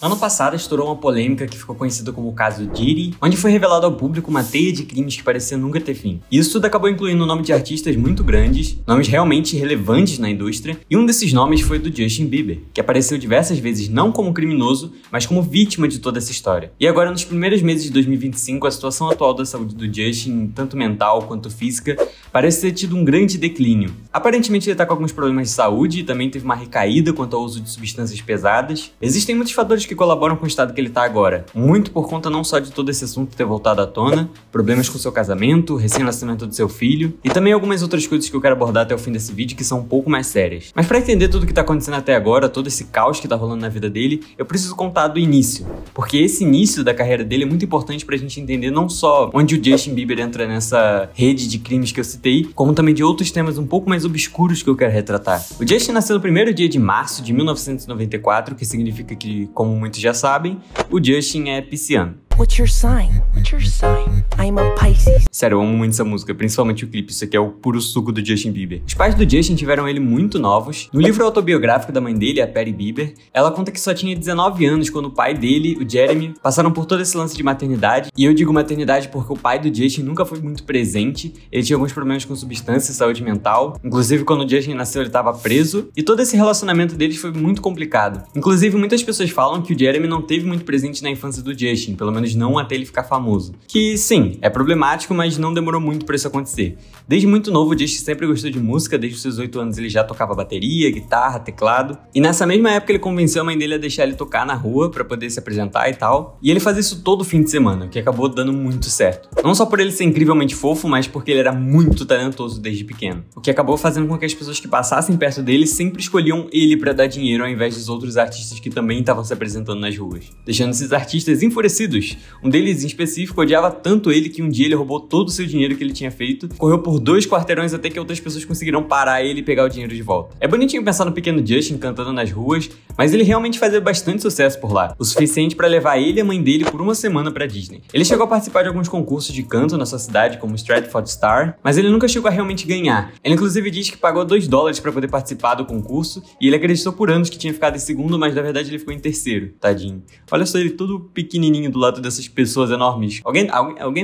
Ano passado estourou uma polêmica que ficou conhecida como o caso Diddy, onde foi revelado ao público uma teia de crimes que parecia nunca ter fim. E isso tudo acabou incluindo o nome de artistas muito grandes, nomes realmente relevantes na indústria, e um desses nomes foi o do Justin Bieber, que apareceu diversas vezes não como criminoso, mas como vítima de toda essa história. E agora, nos primeiros meses de 2025, a situação atual da saúde do Justin, tanto mental quanto física, parece ter tido um grande declínio. Aparentemente ele tá com alguns problemas de saúde e também teve uma recaída quanto ao uso de substâncias pesadas. Existem muitos fatores que colaboram com o estado que ele tá agora, muito por conta não só de todo esse assunto ter voltado à tona, problemas com seu casamento, recém-nascimento do seu filho, e também algumas outras coisas que eu quero abordar até o fim desse vídeo que são um pouco mais sérias. Mas pra entender tudo o que tá acontecendo até agora, todo esse caos que tá rolando na vida dele, eu preciso contar do início, porque esse início da carreira dele é muito importante pra gente entender não só onde o Justin Bieber entra nessa rede de crimes que eu citei, como também de outros temas um pouco mais obscuros que eu quero retratar. O Justin nasceu no 1º dia de março de 1994, que significa que, como muitos já sabem, o Justin é pisciano. What's your sign? What's your sign? I'm a Pisces. Sério, eu amo muito essa música, principalmente o clipe. Isso aqui é o puro suco do Justin Bieber. Os pais do Justin tiveram ele muito novos. No livro autobiográfico da mãe dele, a Patty Bieber, ela conta que só tinha 19 anos quando o pai dele, o Jeremy, passaram por todo esse lance de maternidade. E eu digo maternidade porque o pai do Justin nunca foi muito presente. Ele tinha alguns problemas com substância e saúde mental. Inclusive, quando o Justin nasceu, ele estava preso. E todo esse relacionamento deles foi muito complicado. Inclusive, muitas pessoas falam que o Jeremy não teve muito presente na infância do Justin, pelo menos não até ele ficar famoso. Que sim, é problemático, mas não demorou muito pra isso acontecer. Desde muito novo, o Justin sempre gostou de música, desde os seus 8 anos ele já tocava bateria, guitarra, teclado. E nessa mesma época ele convenceu a mãe dele a deixar ele tocar na rua pra poder se apresentar e tal. E ele fazia isso todo fim de semana, o que acabou dando muito certo. Não só por ele ser incrivelmente fofo, mas porque ele era muito talentoso desde pequeno. O que acabou fazendo com que as pessoas que passassem perto dele sempre escolhiam ele pra dar dinheiro ao invés dos outros artistas que também estavam se apresentando nas ruas. Deixando esses artistas enfurecidos. Um deles, em específico, odiava tanto ele que um dia ele roubou todo o seu dinheiro que ele tinha feito, correu por 2 quarteirões até que outras pessoas conseguiram parar ele e pegar o dinheiro de volta. É bonitinho pensar no pequeno Justin cantando nas ruas, mas ele realmente fazia bastante sucesso por lá, o suficiente para levar ele e a mãe dele por uma semana pra Disney. Ele chegou a participar de alguns concursos de canto na sua cidade, como Stratford Star, mas ele nunca chegou a realmente ganhar. Ele inclusive diz que pagou $2 para poder participar do concurso, e ele acreditou por anos que tinha ficado em segundo, mas na verdade ele ficou em terceiro, tadinho. Olha só ele todo pequenininho do lado dessas pessoas enormes. Alguém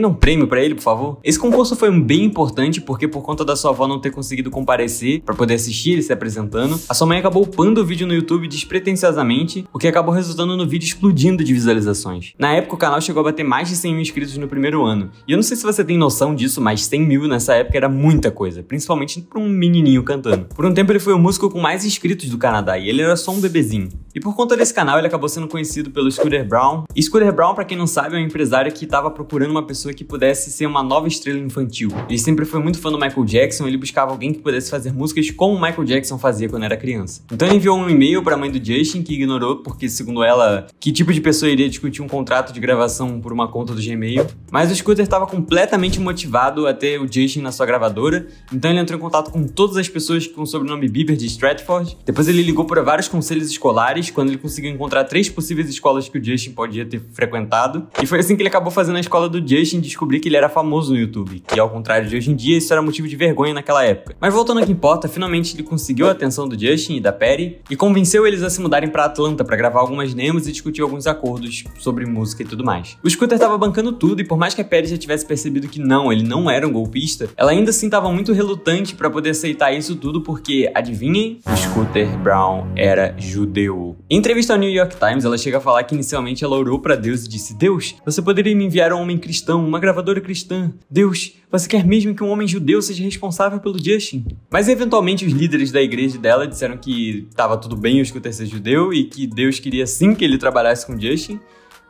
dá um prêmio pra ele, por favor? Esse concurso foi bem importante porque por conta da sua avó não ter conseguido comparecer pra poder assistir ele se apresentando, a sua mãe acabou upando o vídeo no YouTube despretensiosamente, o que acabou resultando no vídeo explodindo de visualizações. Na época o canal chegou a bater mais de 100 mil inscritos no primeiro ano. E eu não sei se você tem noção disso, mas 100 mil nessa época era muita coisa, principalmente pra um menininho cantando. Por um tempo ele foi o músico com mais inscritos do Canadá e ele era só um bebezinho. E por conta desse canal ele acabou sendo conhecido pelo Scooter Braun. E Scooter Braun, pra quem não sabe, é um empresário que estava procurando uma pessoa que pudesse ser uma nova estrela infantil. Ele sempre foi muito fã do Michael Jackson, ele buscava alguém que pudesse fazer músicas como o Michael Jackson fazia quando era criança. Então ele enviou um e-mail para a mãe do Justin, que ignorou, porque segundo ela, que tipo de pessoa iria discutir um contrato de gravação por uma conta do Gmail? Mas o Scooter estava completamente motivado a ter o Justin na sua gravadora, então ele entrou em contato com todas as pessoas com o sobrenome Bieber de Stratford. Depois ele ligou para vários conselhos escolares, quando ele conseguiu encontrar 3 possíveis escolas que o Justin podia ter frequentado. E foi assim que ele acabou fazendo a escola do Justin descobrir que ele era famoso no YouTube, que ao contrário de hoje em dia, isso era motivo de vergonha naquela época. Mas voltando ao que importa, finalmente ele conseguiu a atenção do Justin e da Patty e convenceu eles a se mudarem pra Atlanta pra gravar algumas demos e discutir alguns acordos sobre música e tudo mais. O Scooter tava bancando tudo e por mais que a Patty já tivesse percebido que não, ele não era um golpista, ela ainda assim tava muito relutante pra poder aceitar isso tudo porque, adivinhem, o Scooter Braun era judeu. Em entrevista ao New York Times, ela chega a falar que inicialmente ela orou pra Deus e disse: Deus, você poderia me enviar um homem cristão, uma gravadora cristã. Deus, você quer mesmo que um homem judeu seja responsável pelo Justin? Mas eventualmente os líderes da igreja dela disseram que tava tudo bem o Scooter ser judeu e que Deus queria sim que ele trabalhasse com Justin.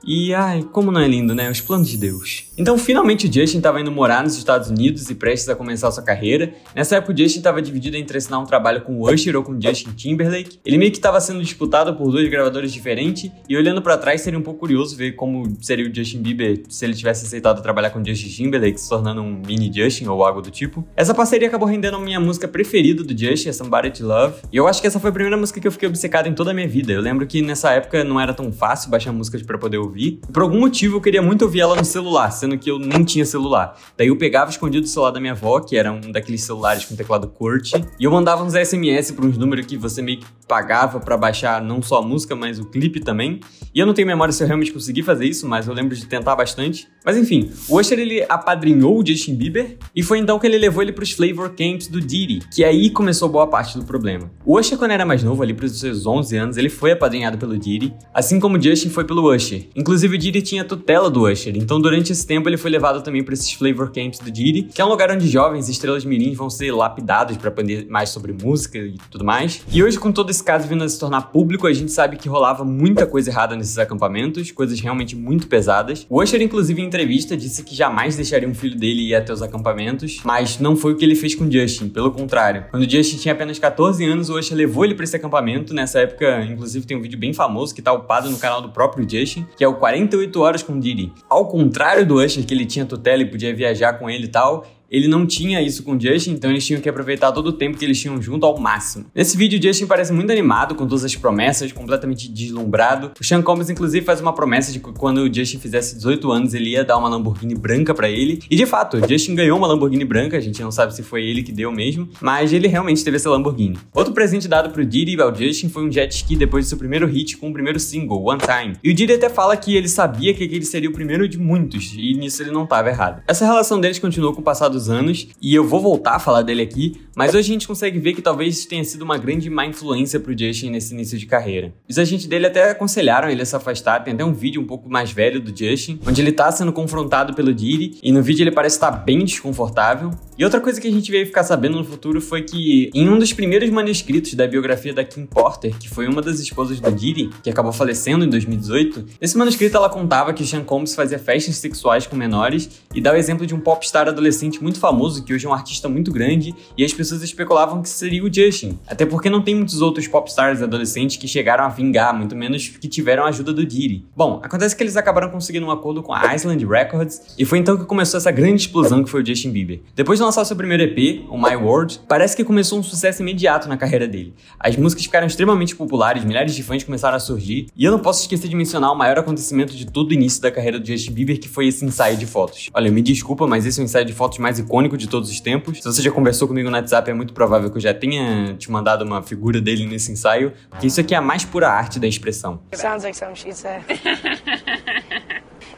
E, ai, como não é lindo, né? Os planos de Deus. Então, finalmente o Justin estava indo morar nos Estados Unidos e prestes a começar a sua carreira. Nessa época, o Justin estava dividido entre assinar um trabalho com o Usher ou com o Justin Timberlake. Ele meio que estava sendo disputado por 2 gravadores diferentes. E olhando pra trás, seria um pouco curioso ver como seria o Justin Bieber se ele tivesse aceitado trabalhar com o Justin Timberlake, se tornando um mini Justin ou algo do tipo. Essa parceria acabou rendendo a minha música preferida do Justin, a Somebody to Love. E eu acho que essa foi a primeira música que eu fiquei obcecado em toda a minha vida. Eu lembro que nessa época não era tão fácil baixar músicas pra poder ouvir. ouvir. E por algum motivo eu queria muito ouvir ela no celular, sendo que eu nem tinha celular. Daí eu pegava escondido o celular da minha avó, que era um daqueles celulares com teclado QWERTY, e eu mandava uns SMS para uns números que você meio que pagava pra baixar não só a música, mas o clipe também. E eu não tenho memória se eu realmente consegui fazer isso, mas eu lembro de tentar bastante. Mas enfim, o Usher ele apadrinhou o Justin Bieber e foi então que ele levou ele pros Flavor Camps do Diddy, que aí começou boa parte do problema. O Usher, quando era mais novo, ali pros seus 11 anos, ele foi apadrinhado pelo Diddy, assim como o Justin foi pelo Usher. Inclusive o Diddy tinha tutela do Usher, então durante esse tempo ele foi levado também para esses Flavor Camps do Diddy, que é um lugar onde jovens e estrelas mirins vão ser lapidados para aprender mais sobre música e tudo mais. E hoje, com todo esse caso vindo a se tornar público, a gente sabe que rolava muita coisa errada nesses acampamentos, coisas realmente muito pesadas. O Usher, inclusive, em entrevista, disse que jamais deixaria um filho dele ir até os acampamentos, mas não foi o que ele fez com o Justin, pelo contrário. Quando o Justin tinha apenas 14 anos, o Usher levou ele para esse acampamento. Nessa época, inclusive, tem um vídeo bem famoso que tá upado no canal do próprio Justin, que é o 48 Horas com Diddy. Ao contrário do Usher, que ele tinha tutela e podia viajar com ele e tal, ele não tinha isso com o Justin, então eles tinham que aproveitar todo o tempo que eles tinham junto ao máximo. Nesse vídeo, o Justin parece muito animado, com todas as promessas, completamente deslumbrado. O Sean Combs, inclusive, faz uma promessa de que quando o Justin fizesse 18 anos, ele ia dar uma Lamborghini branca pra ele. E de fato, o Justin ganhou uma Lamborghini branca, a gente não sabe se foi ele que deu mesmo, mas ele realmente teve essa Lamborghini. Outro presente dado pro Diddy ao Justin foi um jet ski depois do seu primeiro hit com o primeiro single, One Time. E o Diddy até fala que ele sabia que aquele seria o primeiro de muitos, e nisso ele não estava errado. Essa relação deles continuou com o passar dos anos, e eu vou voltar a falar dele aqui, mas hoje a gente consegue ver que talvez tenha sido uma grande má influência pro Justin nesse início de carreira. Os agentes dele até aconselharam ele a se afastar, tem até um vídeo um pouco mais velho do Justin, onde ele tá sendo confrontado pelo Diddy, e no vídeo ele parece estar bem desconfortável. E outra coisa que a gente veio ficar sabendo no futuro foi que em um dos primeiros manuscritos da biografia da Kim Porter, que foi uma das esposas do Diddy, que acabou falecendo em 2018, nesse manuscrito ela contava que Sean Combs fazia festas sexuais com menores e dá o exemplo de um popstar adolescente muito famoso, que hoje é um artista muito grande, e as pessoas especulavam que seria o Justin. Até porque não tem muitos outros popstars adolescentes que chegaram a vingar, muito menos que tiveram a ajuda do Diddy. Bom, acontece que eles acabaram conseguindo um acordo com a Island Records, e foi então que começou essa grande explosão que foi o Justin Bieber. Depois de lançar seu primeiro EP, o My World, parece que começou um sucesso imediato na carreira dele. As músicas ficaram extremamente populares, milhares de fãs começaram a surgir, e eu não posso esquecer de mencionar o maior acontecimento de todo o início da carreira do Justin Bieber, que foi esse ensaio de fotos. Olha, me desculpa, mas esse é o ensaio de fotos mais icônico de todos os tempos. Se você já conversou comigo no WhatsApp, é muito provável que eu já tenha te mandado uma figura dele nesse ensaio, porque isso aqui é a mais pura arte da expressão. Sounds like something she'd say.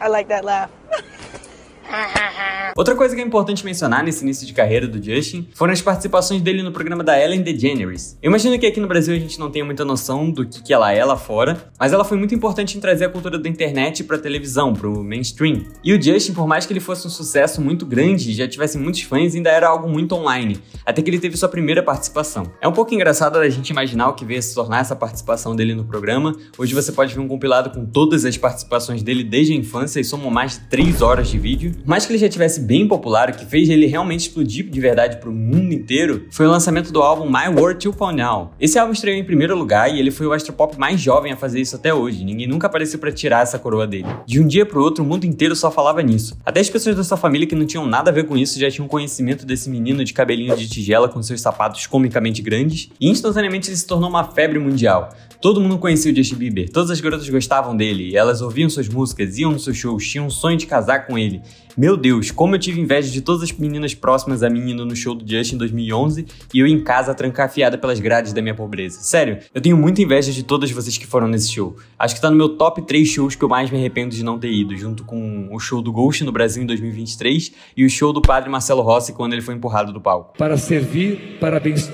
I like that laugh. Outra coisa que é importante mencionar nesse início de carreira do Justin foram as participações dele no programa da Ellen DeGeneres. Eu imagino que aqui no Brasil a gente não tenha muita noção do que ela é lá fora, mas ela foi muito importante em trazer a cultura da internet pra televisão, pro mainstream. E o Justin, por mais que ele fosse um sucesso muito grande e já tivesse muitos fãs, ainda era algo muito online, até que ele teve sua primeira participação. É um pouco engraçado a gente imaginar o que veio a se tornar essa participação dele no programa. Hoje você pode ver um compilado com todas as participações dele desde a infância e somam mais de 3 horas de vídeo. Mas que ele já tivesse bem popular, o que fez ele realmente explodir de verdade pro mundo inteiro, foi o lançamento do álbum My World 2.0. Esse álbum estreou em primeiro lugar e ele foi o astropop mais jovem a fazer isso até hoje. Ninguém nunca apareceu pra tirar essa coroa dele. De um dia pro outro, o mundo inteiro só falava nisso. Até as pessoas da sua família que não tinham nada a ver com isso já tinham conhecimento desse menino de cabelinho de tigela com seus sapatos comicamente grandes, e instantaneamente ele se tornou uma febre mundial. Todo mundo conhecia o Justin Bieber, todas as garotas gostavam dele, elas ouviam suas músicas, iam nos seus shows, tinham um sonho de casar com ele. Meu Deus, como eu tive inveja de todas as meninas próximas a mim indo no show do Justin em 2011 e eu em casa trancafiada pelas grades da minha pobreza. Sério, eu tenho muita inveja de todas vocês que foram nesse show. Acho que tá no meu top 3 shows que eu mais me arrependo de não ter ido, junto com o show do Ghost no Brasil em 2023 e o show do padre Marcelo Rossi quando ele foi empurrado do palco. Para servir, parabéns.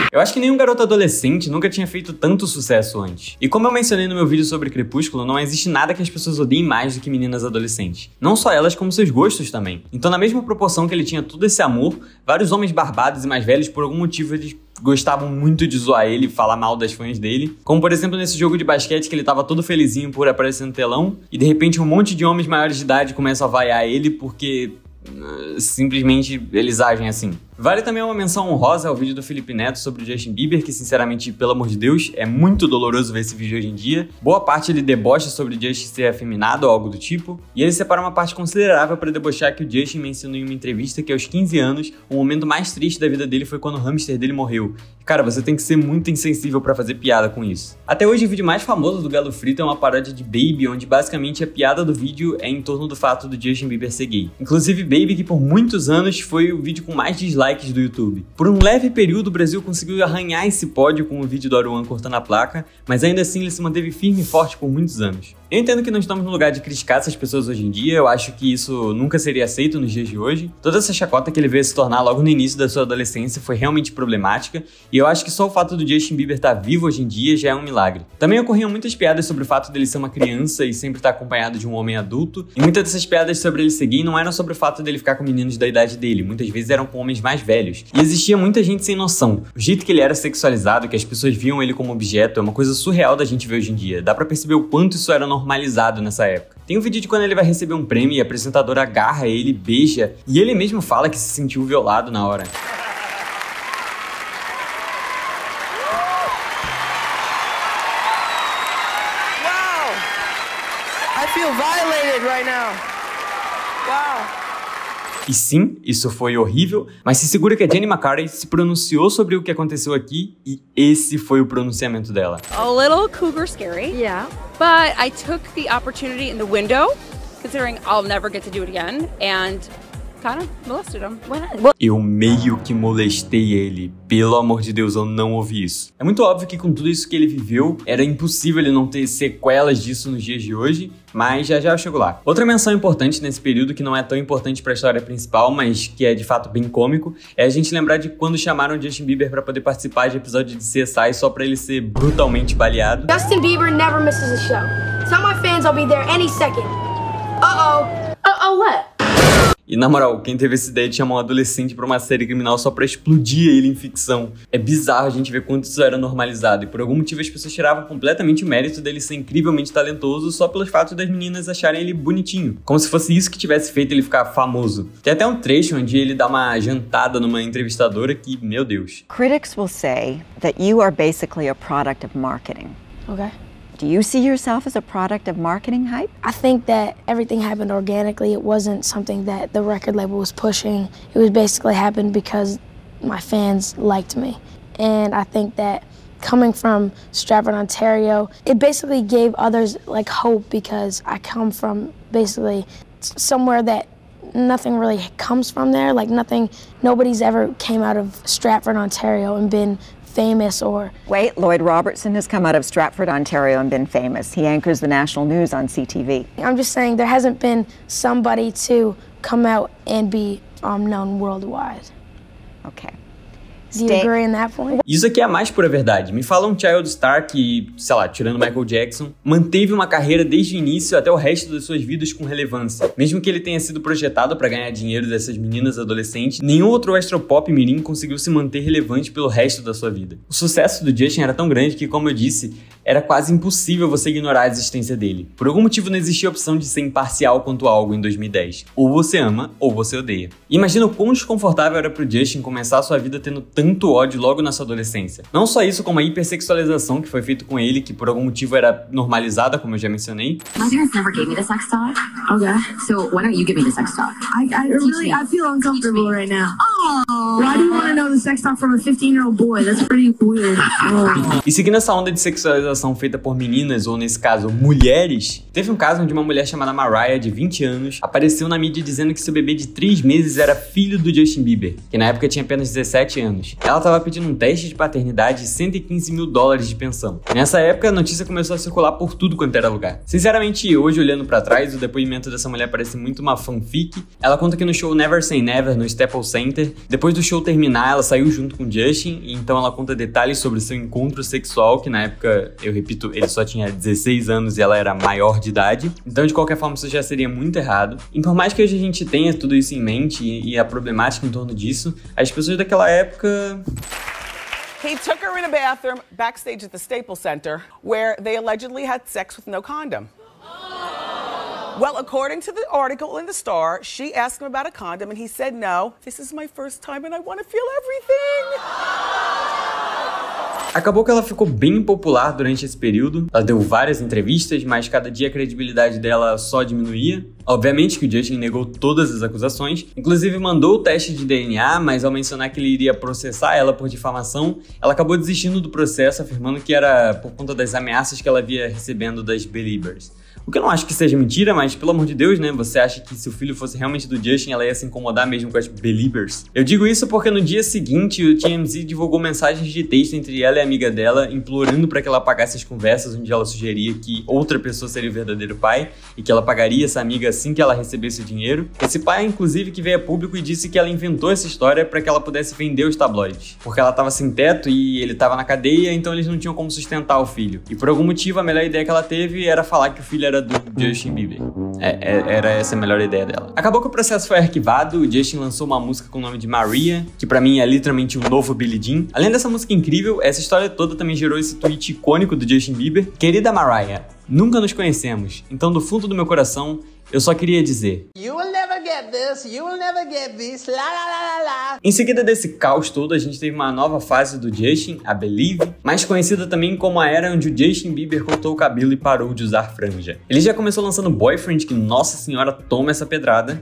Eu acho que nenhum garoto adolescente nunca tinha feito tanto sucesso antes. E como eu mencionei no meu vídeo sobre Crepúsculo, não existe nada que as pessoas odeiem mais do que meninas adolescentes. Não só elas, como seus gostos também. Então, na mesma proporção que ele tinha todo esse amor, vários homens barbados e mais velhos, por algum motivo, eles gostavam muito de zoar ele e falar mal das fãs dele. Como, por exemplo, nesse jogo de basquete que ele tava todo felizinho por aparecer no telão, e de repente um monte de homens maiores de idade começam a vaiar ele porque simplesmente eles agem assim. Vale também uma menção honrosa ao vídeo do Felipe Neto sobre o Justin Bieber, que sinceramente, pelo amor de Deus, é muito doloroso ver esse vídeo hoje em dia. Boa parte ele debocha sobre o Justin ser afeminado ou algo do tipo, e ele separa uma parte considerável para debochar que o Justin mencionou em uma entrevista que aos 15 anos, o momento mais triste da vida dele foi quando o hamster dele morreu. Cara, você tem que ser muito insensível pra fazer piada com isso. Até hoje, o vídeo mais famoso do Galo Frito é uma paródia de Baby, onde basicamente a piada do vídeo é em torno do fato do Justin Bieber ser gay. Inclusive, Baby, que por muitos anos foi o vídeo com mais dislikes do YouTube. Por um leve período, o Brasil conseguiu arranhar esse pódio com o vídeo do Aruan cortando a placa, mas ainda assim ele se manteve firme e forte por muitos anos. Eu entendo que não estamos no lugar de criticar essas pessoas hoje em dia, eu acho que isso nunca seria aceito nos dias de hoje. Toda essa chacota que ele veio se tornar logo no início da sua adolescência foi realmente problemática, e eu acho que só o fato do Justin Bieber estar vivo hoje em dia já é um milagre. Também ocorriam muitas piadas sobre o fato dele ser uma criança e sempre estar acompanhado de um homem adulto, e muitas dessas piadas sobre ele ser gay não eram sobre o fato dele ficar com meninos da idade dele, muitas vezes eram com homens mais velhos. E existia muita gente sem noção. O jeito que ele era sexualizado, que as pessoas viam ele como objeto, é uma coisa surreal da gente ver hoje em dia. Dá pra perceber o quanto isso era normalizado nessa época. Tem um vídeo de quando ele vai receber um prêmio e a apresentadora agarra ele, beija, e ele mesmo fala que se sentiu violado na hora. Wow! I feel violated right now. Wow! E sim, isso foi horrível, mas se segura que a Jenny McCarthy se pronunciou sobre o que aconteceu aqui e esse foi o pronunciamento dela. A little cougar scary. Yeah. But I took the opportunity in the window, considering I'll never get to do it again, and kind of molested him. Eu meio que molestei ele. Pelo amor de Deus, eu não ouvi isso. É muito óbvio que com tudo isso que ele viveu, era impossível ele não ter sequelas disso nos dias de hoje, mas já eu chego lá. Outra menção importante nesse período, que não é tão importante pra história principal, mas que é de fato bem cômico, é a gente lembrar de quando chamaram o Justin Bieber pra poder participar de episódio de CSI só pra ele ser brutalmente baleado. Justin Bieber never misses a show. Tell my fans I'll be there any second. Uh-oh. Uh-oh what? E na moral, quem teve essa ideia de chamar um adolescente pra uma série criminal só pra explodir ele em ficção? É bizarro a gente ver quanto isso era normalizado, e por algum motivo as pessoas tiravam completamente o mérito dele ser incrivelmente talentoso só pelo fato das meninas acharem ele bonitinho. Como se fosse isso que tivesse feito ele ficar famoso. Tem até um trecho onde ele dá uma jantada numa entrevistadora que, meu Deus. Critics will say that you are basically a product of marketing. Okay. Do you see yourself as a product of marketing hype? I think that everything happened organically. It wasn't something that the record label was pushing. It was basically happened because my fans liked me. And I think that coming from Stratford, Ontario, it basically gave others like hope because I come from basically somewhere that nothing really comes from there. Like nobody's ever came out of Stratford, Ontario and been famous or... Wait, Lloyd Robertson has come out of Stratford, Ontario and been famous. He anchors the national news on CTV. I'm just saying there hasn't been somebody to come out and be known worldwide. Okay. Do you agree on that point? Isso aqui é a mais pura verdade. Me fala um child star que, sei lá, tirando Michael Jackson, manteve uma carreira desde o início até o resto das suas vidas com relevância. Mesmo que ele tenha sido projetado para ganhar dinheiro dessas meninas adolescentes, nenhum outro astropop mirim conseguiu se manter relevante pelo resto da sua vida. O sucesso do Justin era tão grande que, como eu disse, era quase impossível você ignorar a existência dele. Por algum motivo não existia a opção de ser imparcial quanto a algo em 2010. Ou você ama, ou você odeia. E imagina o quão desconfortável era pro Justin começar a sua vida tendo tanto ódio logo na sua adolescência. Não só isso, como a hipersexualização que foi feita com ele, que por algum motivo era normalizada, como eu já mencionei. My parents never gave me the sex talk. Okay. So why don't you give me the sex talk? I feel uncomfortable right now. Oh. Why do you want to know the sex talk from a 15-year-old boy? That's pretty weird. E seguindo essa onda de sexualização feita por meninas, ou nesse caso, mulheres, teve um caso onde uma mulher chamada Mariah, de 20 anos, apareceu na mídia dizendo que seu bebê de 3 meses era filho do Justin Bieber, que na época tinha apenas 17 anos. Ela estava pedindo um teste de paternidade e $115 mil de pensão. Nessa época, a notícia começou a circular por tudo quanto era lugar. Sinceramente, hoje, olhando pra trás, o depoimento dessa mulher parece muito uma fanfic. Ela conta que no show Never Say Never, no Staples Center, depois do show terminar, ela saiu junto com Justin, e então ela conta detalhes sobre seu encontro sexual, que na época, eu repito, ele só tinha 16 anos e ela era maior de idade. Então, de qualquer forma, isso já seria muito errado. E por mais que hoje a gente tenha tudo isso em mente e a problemática em torno disso, as pessoas daquela época... He took her in a bathroom backstage at the Staples Center where they allegedly had sex with no condom. Well, according to the article in the Star, she asked him about a condom and he said no. This is my first time and I want to feel everything. Acabou que ela ficou bem popular durante esse período. Ela deu várias entrevistas, mas cada dia a credibilidade dela só diminuía. Obviamente que o Justin negou todas as acusações, inclusive mandou o teste de DNA, mas ao mencionar que ele iria processar ela por difamação, ela acabou desistindo do processo, afirmando que era por conta das ameaças que ela via recebendo das Beliebers. O que eu não acho que seja mentira, mas pelo amor de Deus, né? Você acha que se o filho fosse realmente do Justin, ela ia se incomodar mesmo com as Beliebers? Eu digo isso porque no dia seguinte, o TMZ divulgou mensagens de texto entre ela e a amiga dela, implorando para que ela apagasse as conversas onde ela sugeria que outra pessoa seria o verdadeiro pai e que ela pagaria essa amiga assim que ela recebesse o dinheiro. Esse pai, inclusive, que veio a público e disse que ela inventou essa história para que ela pudesse vender os tabloides, porque ela estava sem teto e ele estava na cadeia, então eles não tinham como sustentar o filho. E por algum motivo, a melhor ideia que ela teve era falar que o filho era do Justin Bieber. Era essa a melhor ideia dela. Acabou que o processo foi arquivado, o Justin lançou uma música com o nome de Maria, que pra mim é literalmente um novo Billie Jean. Além dessa música incrível, essa história toda também gerou esse tweet icônico do Justin Bieber. Querida Mariah, nunca nos conhecemos, então do fundo do meu coração, eu só queria dizer: You will never get this, you will never get this, la la la la. Em seguida desse caos todo, a gente teve uma nova fase do Justin, a Believe, mais conhecida também como a era onde o Justin Bieber cortou o cabelo e parou de usar franja. Ele já começou lançando Boyfriend, que nossa senhora, toma essa pedrada.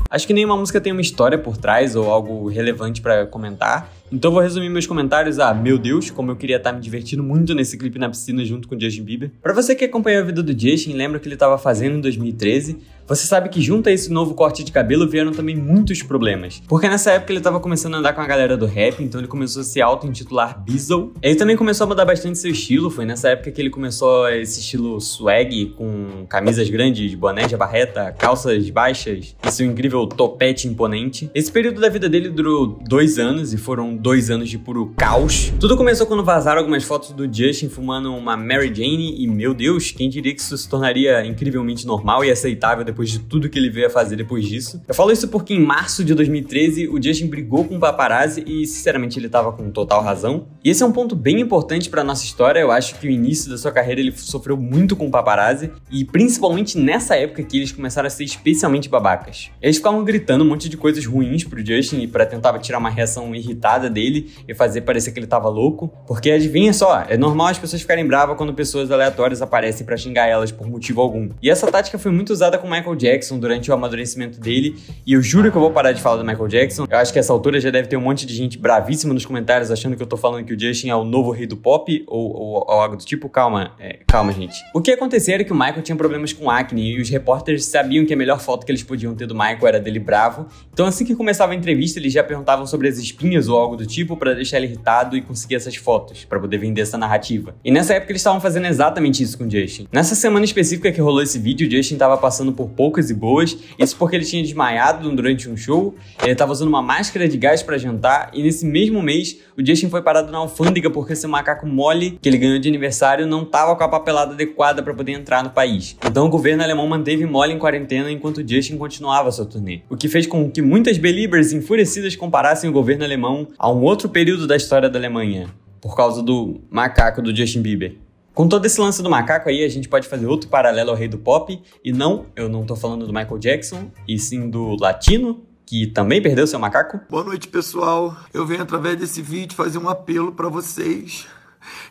Acho que nenhuma música tem uma história por trás ou algo relevante pra comentar, então vou resumir meus comentários a: meu Deus, como eu queria estar me divertindo muito nesse clipe na piscina junto com o Justin Bieber. Pra você que acompanhou a vida do Justin, lembra o que ele tava fazendo em 2013, você sabe que junto a esse novo corte de cabelo vieram também muitos problemas. Porque nessa época ele tava começando a andar com a galera do rap, então ele começou a se auto-intitular Bizzle. Ele também começou a mudar bastante seu estilo, foi nessa época que ele começou esse estilo swag, com camisas grandes, boné de barreta, calças baixas e seu incrível topete imponente. Esse período da vida dele durou 2 anos e foram 2 anos de puro caos. Tudo começou quando vazaram algumas fotos do Justin fumando uma Mary Jane e, meu Deus, quem diria que isso se tornaria incrivelmente normal e aceitável depois de tudo que ele veio a fazer depois disso. Eu falo isso porque em março de 2013 o Justin brigou com o paparazzi e sinceramente ele tava com total razão. E esse é um ponto bem importante pra nossa história. Eu acho que o início da sua carreira ele sofreu muito com o paparazzi e principalmente nessa época que eles começaram a ser especialmente babacas. Eles ficavam gritando um monte de coisas ruins pro Justin e pra tentar tirar uma reação irritada dele e fazer parecer que ele tava louco. Porque adivinha só, é normal as pessoas ficarem bravas quando pessoas aleatórias aparecem pra xingar elas por motivo algum. E essa tática foi muito usada com Michael Jackson durante o amadurecimento dele, e eu juro que eu vou parar de falar do Michael Jackson. Eu acho que essa altura já deve ter um monte de gente bravíssima nos comentários achando que eu tô falando que o Justin é o novo rei do pop ou algo do tipo. Calma, calma gente. O que acontecia era que o Michael tinha problemas com acne e os repórteres sabiam que a melhor foto que eles podiam ter do Michael era dele bravo, então assim que começava a entrevista eles já perguntavam sobre as espinhas ou algo do tipo pra deixar ele irritado e conseguir essas fotos, pra poder vender essa narrativa. E nessa época eles estavam fazendo exatamente isso com o Justin. Nessa semana específica que rolou esse vídeo, o Justin tava passando por poucas e boas, isso porque ele tinha desmaiado durante um show, ele tava usando uma máscara de gás pra jantar, e nesse mesmo mês o Justin foi parado na alfândega porque seu macaco Molly, que ele ganhou de aniversário, não tava com a papelada adequada pra poder entrar no país. Então o governo alemão manteve Molly em quarentena enquanto o Justin continuava sua turnê, o que fez com que muitas Beliebers enfurecidas comparassem o governo alemão a um outro período da história da Alemanha, por causa do macaco do Justin Bieber. Com todo esse lance do macaco aí, a gente pode fazer outro paralelo ao rei do pop, e não, eu não tô falando do Michael Jackson, e sim do latino, que também perdeu seu macaco. Boa noite, pessoal. Eu venho através desse vídeo fazer um apelo pra vocês.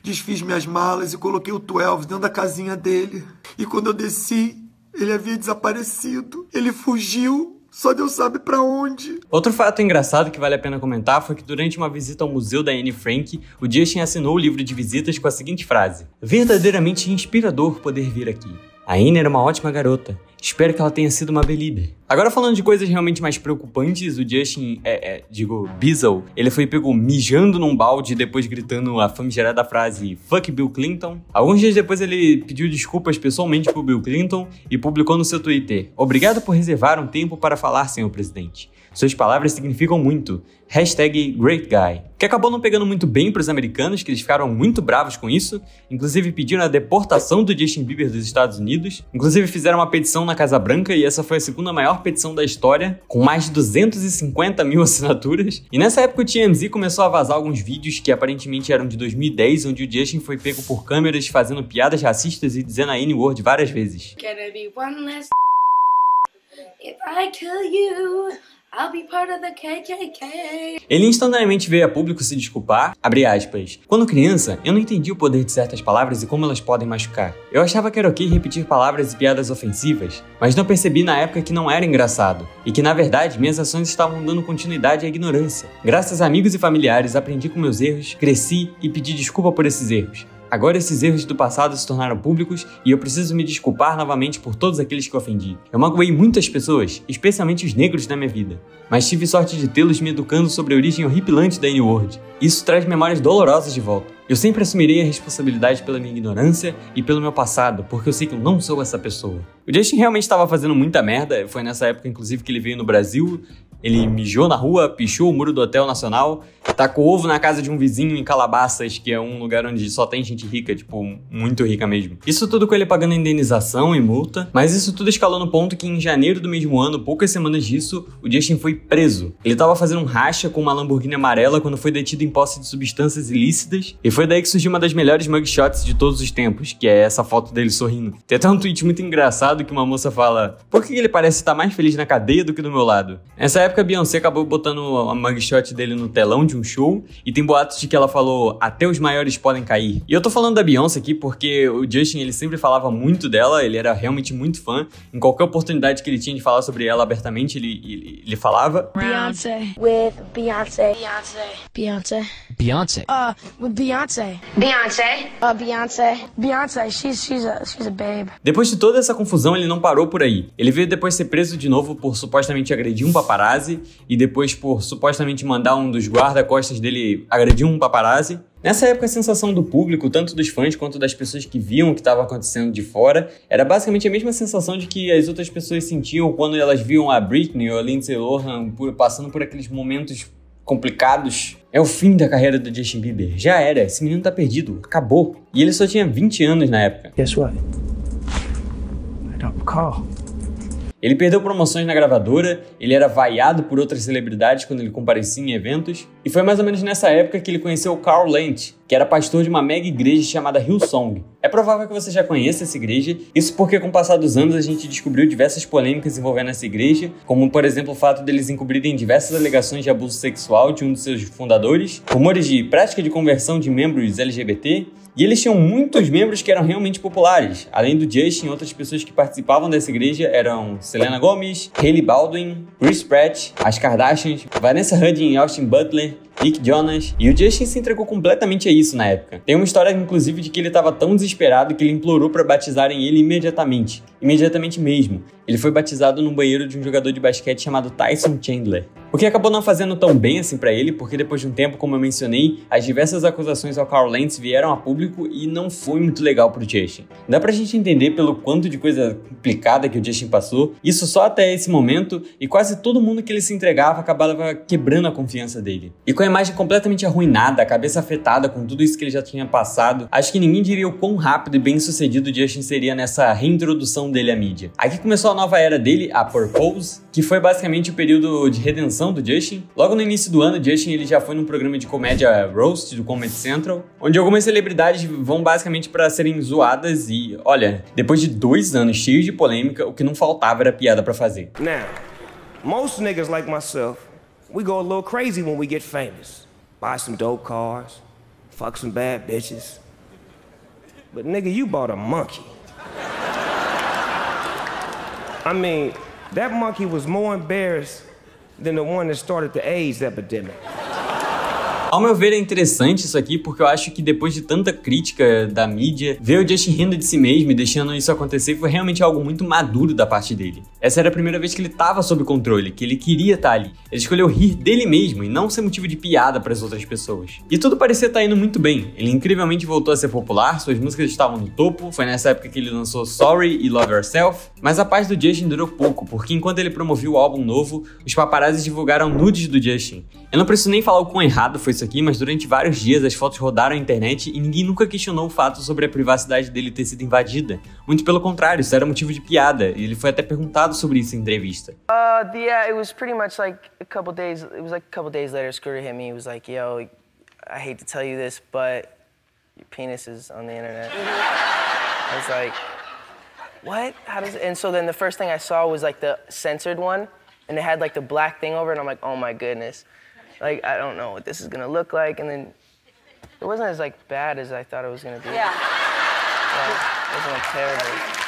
Desfiz minhas malas e coloquei o 12 dentro da casinha dele. E quando eu desci, ele havia desaparecido. Ele fugiu. Só Deus sabe pra onde. Outro fato engraçado que vale a pena comentar foi que durante uma visita ao museu da Anne Frank, o Justin assinou o livro de visitas com a seguinte frase: verdadeiramente inspirador poder vir aqui. A Anne era uma ótima garota. Espero que ela tenha sido uma Belieber. Agora falando de coisas realmente mais preocupantes, o Justin, Bizzle, ele foi pego mijando num balde e depois gritando a famigerada frase "Fuck Bill Clinton". Alguns dias depois ele pediu desculpas pessoalmente pro Bill Clinton e publicou no seu Twitter: "Obrigado por reservar um tempo para falar, senhor presidente. Suas palavras significam muito. #GreatGuy. Que acabou não pegando muito bem para os americanos, que eles ficaram muito bravos com isso. Inclusive pediram a deportação do Justin Bieber dos Estados Unidos. Inclusive fizeram uma petição na Casa Branca e essa foi a segunda maior petição da história, com mais de 250 mil assinaturas. E nessa época o TMZ começou a vazar alguns vídeos que aparentemente eram de 2010, onde o Justin foi pego por câmeras fazendo piadas racistas e dizendo a N-word várias vezes. If I kill you, I'll be part of the KKK. Ele instantaneamente veio a público se desculpar, abre aspas. Quando criança, eu não entendi o poder de certas palavras e como elas podem machucar. Eu achava que era ok repetir palavras e piadas ofensivas, mas não percebi na época que não era engraçado, e que na verdade minhas ações estavam dando continuidade à ignorância. Graças a amigos e familiares, aprendi com meus erros, cresci e pedi desculpa por esses erros. Agora esses erros do passado se tornaram públicos e eu preciso me desculpar novamente por todos aqueles que ofendi. Eu magoei muitas pessoas, especialmente os negros na minha vida, mas tive sorte de tê-los me educando sobre a origem horripilante da N-word. Isso traz memórias dolorosas de volta. Eu sempre assumirei a responsabilidade pela minha ignorância e pelo meu passado, porque eu sei que eu não sou essa pessoa. O Justin realmente estava fazendo muita merda, foi nessa época inclusive que ele veio no Brasil. Ele mijou na rua, pichou o muro do Hotel Nacional, tacou ovo na casa de um vizinho em Calabasas, que é um lugar onde só tem gente rica, tipo, muito rica mesmo. Isso tudo com ele pagando indenização e multa, mas isso tudo escalou no ponto que em janeiro do mesmo ano, poucas semanas disso, o Justin foi preso. Ele tava fazendo um racha com uma Lamborghini amarela quando foi detido em posse de substâncias ilícitas, e foi daí que surgiu uma das melhores mugshots de todos os tempos, que é essa foto dele sorrindo. Tem até um tweet muito engraçado que uma moça fala: por que ele parece estar mais feliz na cadeia do que do meu lado? Nessa época, a Beyoncé acabou botando a mugshot dele no telão de um show e tem boatos de que ela falou: até os maiores podem cair. E eu tô falando da Beyoncé aqui porque o Justin, ele sempre falava muito dela, ele era realmente muito fã. Em qualquer oportunidade que ele tinha de falar sobre ela abertamente, ele falava. Beyoncé. With Beyoncé. Beyoncé. Beyoncé. With Beyoncé. Beyoncé. Beyoncé. Beyoncé. She's a babe. Depois de toda essa confusão, ele não parou por aí. Ele veio depois ser preso de novo por supostamente agredir um paparazzi e depois por supostamente mandar um dos guarda-costas dele agredir um paparazzi. Nessa época, a sensação do público, tanto dos fãs quanto das pessoas que viam o que estava acontecendo de fora, era basicamente a mesma sensação de que as outras pessoas sentiam quando elas viam a Britney ou a Lindsay Lohan passando por aqueles momentos complicados. É o fim da carreira do Justin Bieber. Já era, esse menino tá perdido, acabou. E ele só tinha 20 anos na época. Guess what? I don't recall. Ele perdeu promoções na gravadora, ele era vaiado por outras celebridades quando ele comparecia em eventos, e foi mais ou menos nessa época que ele conheceu o Carl Lentz, que era pastor de uma mega igreja chamada Hillsong. É provável que você já conheça essa igreja, isso porque com o passar dos anos a gente descobriu diversas polêmicas envolvendo essa igreja, como por exemplo o fato deles encobrirem diversas alegações de abuso sexual de um dos seus fundadores, rumores de prática de conversão de membros LGBT, e eles tinham muitos membros que eram realmente populares. Além do Justin, outras pessoas que participavam dessa igreja eram Selena Gomez, Hailey Baldwin, Chris Pratt, as Kardashians, Vanessa Hudgens e Austin Butler, Nick Jonas, e o Justin se entregou completamente a isso na época. Tem uma história, inclusive, de que ele estava tão desesperado que ele implorou para batizarem ele imediatamente mesmo. Ele foi batizado no banheiro de um jogador de basquete chamado Tyson Chandler. O que acabou não fazendo tão bem assim pra ele, porque depois de um tempo, como eu mencionei, as diversas acusações ao Carl Lentz vieram a público e não foi muito legal pro Justin. Dá pra gente entender pelo quanto de coisa complicada que o Justin passou, isso só até esse momento, e quase todo mundo que ele se entregava acabava quebrando a confiança dele. E com a imagem completamente arruinada, a cabeça afetada com tudo isso que ele já tinha passado, acho que ninguém diria o quão rápido e bem sucedido o Justin seria nessa reintrodução dele à mídia. Aqui começou a nova era dele, a Purpose, que foi basicamente o período de redenção do Justin. Logo no início do ano, o Justin ele já foi num programa de comédia Roast do Comedy Central, onde algumas celebridades vão basicamente para serem zoadas e, olha, depois de 2 anos cheios de polêmica, o que não faltava era piada pra fazer. Now, most niggas like myself, we go a little crazy when we get famous. Buy some dope cars, fuck some bad bitches. But nigga, you bought a monkey. I mean, that monkey was more embarrassed than the one that started the AIDS epidemic. Ao meu ver, é interessante isso aqui, porque eu acho que depois de tanta crítica da mídia, ver o Justin rindo de si mesmo e deixando isso acontecer foi realmente algo muito maduro da parte dele. Essa era a primeira vez que ele estava sob controle, que ele queria estar ali. Ele escolheu rir dele mesmo e não ser motivo de piada para as outras pessoas. E tudo parecia estar indo muito bem. Ele incrivelmente voltou a ser popular, suas músicas estavam no topo, foi nessa época que ele lançou Sorry e Love Yourself, mas a paz do Justin durou pouco, porque enquanto ele promovia o álbum novo, os paparazzis divulgaram nudes do Justin. Eu não preciso nem falar o quão errado foi isso aqui, mas durante vários dias as fotos rodaram a internet e ninguém nunca questionou o fato sobre a privacidade dele ter sido invadida. Muito pelo contrário, isso era motivo de piada, e ele foi até perguntado sobre isso em entrevista. Yeah, it was pretty much like a couple days later, Scooter hit me. He was like, yo, I hate to tell you this, but your penis is on the internet. I was like, what? How does it? And so then the first thing I saw was like the censored one, and it had like the black thing over it, and I'm like, oh my goodness. Like, I don't know what this is gonna look like, and then it wasn't as like bad as I thought it was gonna be. Yeah. It wasn't like terrible.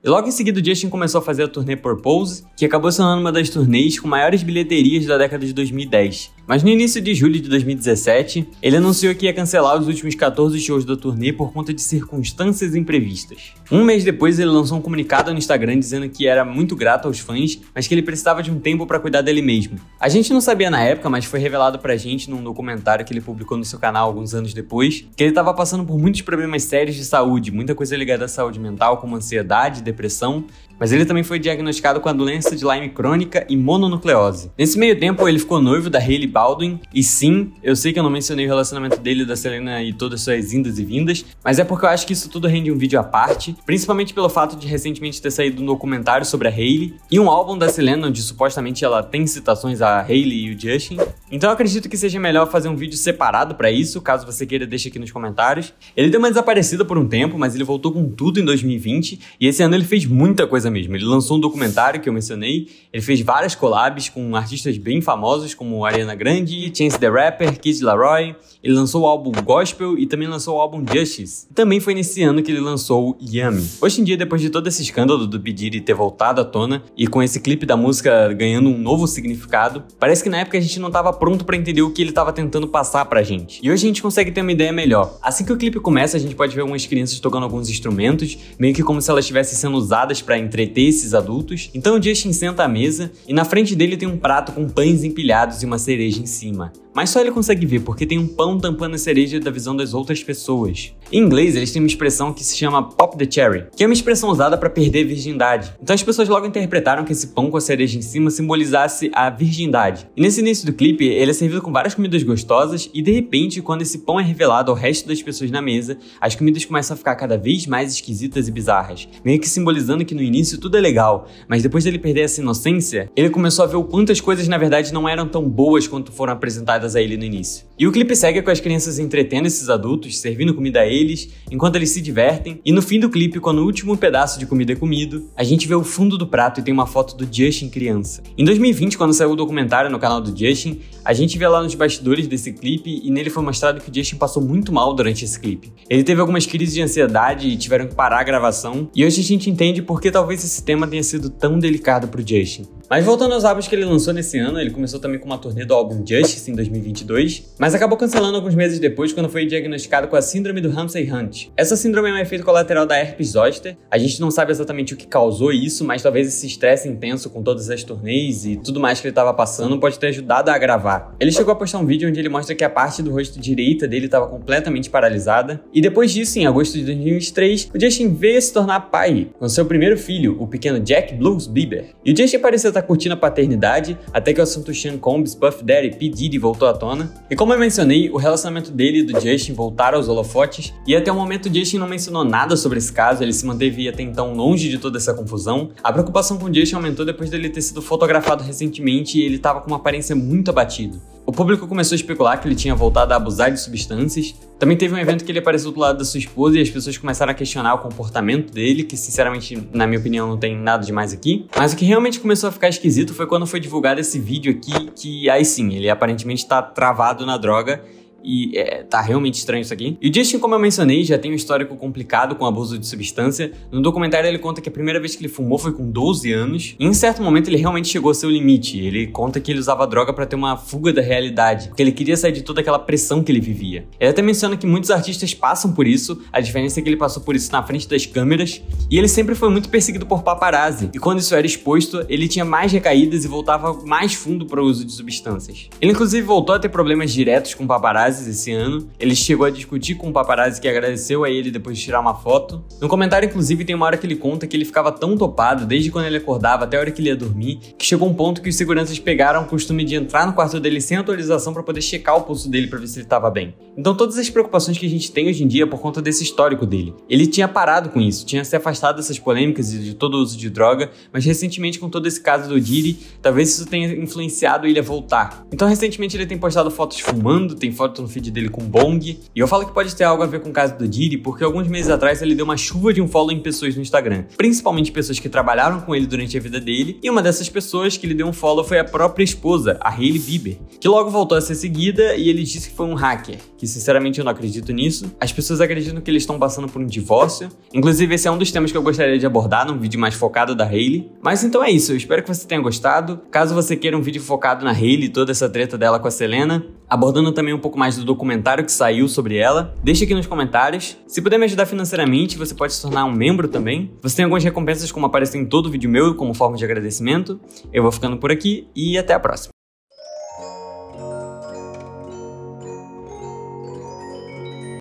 E logo em seguida o Justin começou a fazer a turnê Purpose, que acabou se tornando uma das turnês com maiores bilheterias da década de 2010. Mas no início de julho de 2017, ele anunciou que ia cancelar os últimos 14 shows da turnê por conta de circunstâncias imprevistas. Um mês depois ele lançou um comunicado no Instagram dizendo que era muito grato aos fãs, mas que ele precisava de um tempo para cuidar dele mesmo. A gente não sabia na época, mas foi revelado pra gente num documentário que ele publicou no seu canal alguns anos depois, que ele estava passando por muitos problemas sérios de saúde, muita coisa ligada à saúde mental, como ansiedade, depressão, mas ele também foi diagnosticado com a doença de Lyme crônica e mononucleose. Nesse meio tempo, ele ficou noivo da Hailey Baldwin, e sim, eu sei que eu não mencionei o relacionamento dele, da Selena e todas suas indas e vindas, mas é porque eu acho que isso tudo rende um vídeo à parte, principalmente pelo fato de recentemente ter saído um documentário sobre a Hailey e um álbum da Selena onde supostamente ela tem citações a Hailey e o Justin. Então eu acredito que seja melhor fazer um vídeo separado pra isso, caso você queira, deixa aqui nos comentários. Ele deu uma desaparecida por um tempo, mas ele voltou com tudo em 2020, e esse ano ele fez muita coisa mesmo. Ele lançou um documentário que eu mencionei, ele fez várias collabs com artistas bem famosos como Ariana Grande, Chance the Rapper, Kid Laroi. Ele lançou o álbum Gospel e também lançou o álbum Justice. Também foi nesse ano que ele lançou Yummy. Hoje em dia, depois de todo esse escândalo do P. Diddy ter voltado à tona e com esse clipe da música ganhando um novo significado, parece que na época a gente não estava pronto para entender o que ele estava tentando passar pra gente. E hoje a gente consegue ter uma ideia melhor. Assim que o clipe começa, a gente pode ver algumas crianças tocando alguns instrumentos, meio que como se elas estivessem sendo usadas para entreter esses adultos. Então o Justin senta à mesa e na frente dele tem um prato com pães empilhados e uma cereja em cima. Mas só ele consegue ver, porque tem um pão tampando a cereja da visão das outras pessoas. Em inglês, eles têm uma expressão que se chama Pop the Cherry, que é uma expressão usada para perder a virgindade. Então as pessoas logo interpretaram que esse pão com a cereja em cima simbolizasse a virgindade. E nesse início do clipe, ele é servido com várias comidas gostosas e de repente, quando esse pão é revelado ao resto das pessoas na mesa, as comidas começam a ficar cada vez mais esquisitas e bizarras, meio que simbolizando que no início tudo é legal, mas depois dele perder essa inocência, ele começou a ver o quanto as coisas na verdade não eram tão boas quanto foram apresentadas a ele no início. E o clipe segue com as crianças entretendo esses adultos, servindo comida a eles, enquanto eles se divertem, e no fim do clipe, quando o último pedaço de comida é comido, a gente vê o fundo do prato e tem uma foto do Justin criança. Em 2020, quando saiu o documentário no canal do Justin, a gente vê lá nos bastidores desse clipe e nele foi mostrado que o Justin passou muito mal durante esse clipe. Ele teve algumas crises de ansiedade e tiveram que parar a gravação, e hoje a gente entende por que talvez esse tema tenha sido tão delicado pro Justin. Mas voltando aos álbuns que ele lançou nesse ano, ele começou também com uma turnê do álbum Justice em 2022, mas acabou cancelando alguns meses depois quando foi diagnosticado com a síndrome do Ramsay Hunt. Essa síndrome é um efeito colateral da herpes zoster. A gente não sabe exatamente o que causou isso, mas talvez esse estresse intenso com todas as turnês e tudo mais que ele estava passando pode ter ajudado a gravar. Ele chegou a postar um vídeo onde ele mostra que a parte do rosto direita dele estava completamente paralisada, e depois disso, em agosto de 2023, o Justin veio se tornar pai com seu primeiro filho, o pequeno Jack Blues Bieber. E o Justin parecia estar curtindo a paternidade, até que o assunto Sean Combs, Puff Daddy e P. Diddy voltou à tona. E como eu mencionei, o relacionamento dele e do Justin voltaram aos holofotes, e até o momento o Justin não mencionou nada sobre esse caso, ele se manteve até então longe de toda essa confusão. A preocupação com o Justin aumentou depois dele ter sido fotografado recentemente e ele estava com uma aparência muito abatido. O público começou a especular que ele tinha voltado a abusar de substâncias. Também teve um evento que ele apareceu do lado da sua esposa e as pessoas começaram a questionar o comportamento dele, que sinceramente, na minha opinião, não tem nada demais aqui. Mas o que realmente começou a ficar esquisito foi quando foi divulgado esse vídeo aqui, que aí sim, ele aparentemente está travado na droga. E tá realmente estranho isso aqui. E o Justin, como eu mencionei, já tem um histórico complicado com abuso de substância. No documentário ele conta que a primeira vez que ele fumou foi com 12 anos. E em certo momento ele realmente chegou ao seu limite. Ele conta que ele usava droga pra ter uma fuga da realidade, porque ele queria sair de toda aquela pressão que ele vivia. Ele até menciona que muitos artistas passam por isso, a diferença é que ele passou por isso na frente das câmeras. E ele sempre foi muito perseguido por paparazzi. E quando isso era exposto, ele tinha mais recaídas e voltava mais fundo para o uso de substâncias. Ele inclusive voltou a ter problemas diretos com paparazzis esse ano. Ele chegou a discutir com um paparazzi que agradeceu a ele depois de tirar uma foto. No comentário, inclusive, tem uma hora que ele conta que ele ficava tão topado, desde quando ele acordava até a hora que ele ia dormir, que chegou um ponto que os seguranças pegaram o costume de entrar no quarto dele sem autorização para poder checar o pulso dele para ver se ele estava bem. Então todas as preocupações que a gente tem hoje em dia é por conta desse histórico dele. Ele tinha parado com isso, tinha se afastado dessas polêmicas e de todo o uso de droga, mas recentemente com todo esse caso do Diddy, talvez isso tenha influenciado ele a voltar. Então recentemente ele tem postado fotos fumando, tem foto no feed dele com bong, e eu falo que pode ter algo a ver com o caso do Diddy, porque alguns meses atrás ele deu uma chuva de unfollow em pessoas no Instagram, principalmente pessoas que trabalharam com ele durante a vida dele, e uma dessas pessoas que ele deu um follow foi a própria esposa, a Hailey Bieber, que logo voltou a ser seguida e ele disse que foi um hacker, que sinceramente eu não acredito nisso. As pessoas acreditam que eles estão passando por um divórcio, inclusive esse é um dos temas que eu gostaria de abordar num vídeo mais focado da Hailey. Mas então é isso, eu espero que você tenha gostado. Caso você queira um vídeo focado na Hailey, toda essa treta dela com a Selena, abordando também um pouco mais do documentário que saiu sobre ela, deixa aqui nos comentários. Se puder me ajudar financeiramente, você pode se tornar um membro também. Você tem algumas recompensas como aparecem em todo vídeo meu, como forma de agradecimento. Eu vou ficando por aqui e até a próxima.